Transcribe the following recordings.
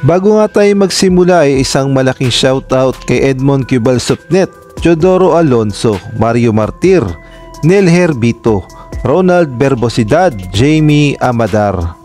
Bago nga tayo magsimula ay isang malaking shoutout kay Edmond Cubal Supnet, Teodoro Alonso, Mario Martir, Nel Herbito, Ronald Berbosidad, Jamie Amadar.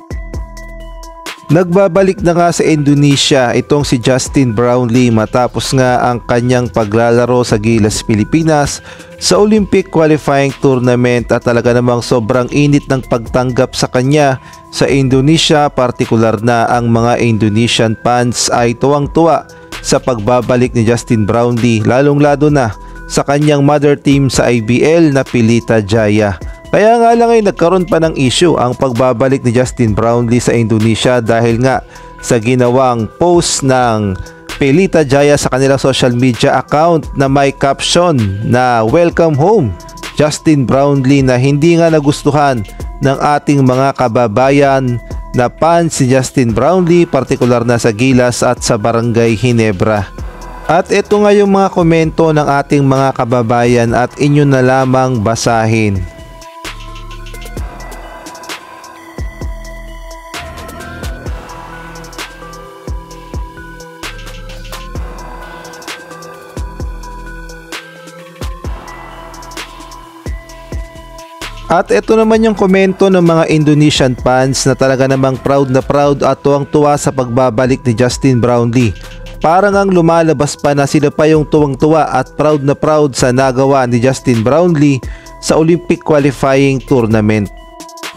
Nagbabalik na nga sa Indonesia itong si Justin Brownlee matapos nga ang kanyang paglalaro sa Gilas, Pilipinas sa Olympic Qualifying Tournament at talaga namang sobrang init ng pagtanggap sa kanya sa Indonesia, partikular na ang mga Indonesian fans ay tuwang-tuwa sa pagbabalik ni Justin Brownlee, lalong-lalo na sa kanyang mother team sa IBL na Pelita Jaya. Kaya nga lang ay nagkaroon pa ng issue ang pagbabalik ni Justin Brownlee sa Indonesia dahil nga sa ginawang post ng Pelita Jaya sa kanilang social media account na may caption na "Welcome home Justin Brownlee" na hindi nga nagustuhan ng ating mga kababayan na fans si Justin Brownlee, partikular na sa Gilas at sa Barangay Ginebra. At ito nga yung mga komento ng ating mga kababayan at inyo na lamang basahin. At ito naman yung komento ng mga Indonesian fans na talaga namang proud na proud at tuwang-tuwa sa pagbabalik ni Justin Brownlee. Parang ang lumalabas pa na sila pa yung tuwang-tuwa at proud na proud sa nagawa ni Justin Brownlee sa Olympic Qualifying Tournament.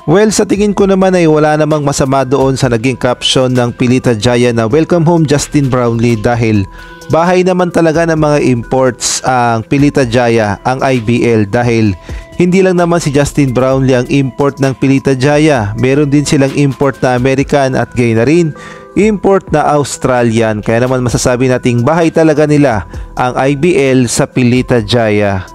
Well, sa tingin ko naman ay wala namang masama doon sa naging caption ng Pelita Jaya na "Welcome home Justin Brownlee" dahil bahay naman talaga ng mga imports ang Pelita Jaya, ang IBL, dahil hindi lang naman si Justin Brownlee ang import ng Pelita Jaya. Meron din silang import na American at gayon na rin import na Australian. Kaya naman masasabi nating bahay talaga nila ang IBL sa Pelita Jaya.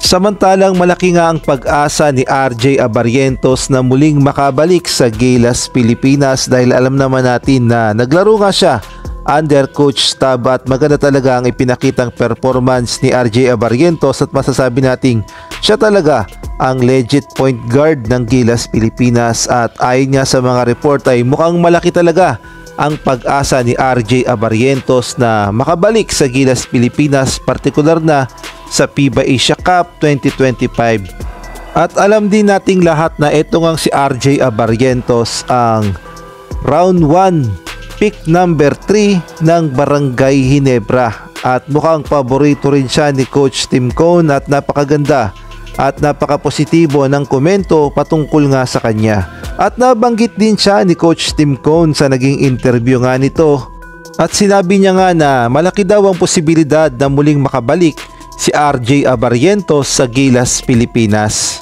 Samantalang malaki nga ang pag-asa ni RJ Abarrientos na muling makabalik sa Gilas, Pilipinas dahil alam naman natin na naglaro nga siya under Coach Tab at maganda talaga ang ipinakitang performance ni RJ Abarrientos at masasabi nating siya talaga ang legit point guard ng Gilas, Pilipinas at ayon nga sa mga report ay mukhang malaki talaga ang pag-asa ni RJ Abarrientos na makabalik sa Gilas, Pilipinas, partikular na sa FIBA Asia Cup 2025. At alam din nating lahat na ito ngang si RJ Abarrientos ang round 1 pick number 3 ng Barangay Ginebra at mukhang paborito rin siya ni Coach Tim Cone at napakaganda at napakapositibo ng komento patungkol nga sa kanya. At nabanggit din siya ni Coach Tim Cone sa naging interview nga nito at sinabi niya nga na malaki daw ang posibilidad na muling makabalik si RJ Abarrientos sa Gilas, Pilipinas.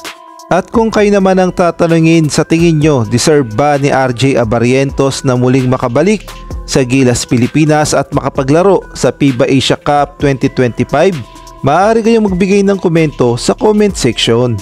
At kung kayo naman ang tatanungin, sa tingin nyo, deserve ba ni RJ Abarrientos na muling makabalik sa Gilas, Pilipinas at makapaglaro sa FIBA Asia Cup 2025? Maaari kayong magbigay ng komento sa comment section.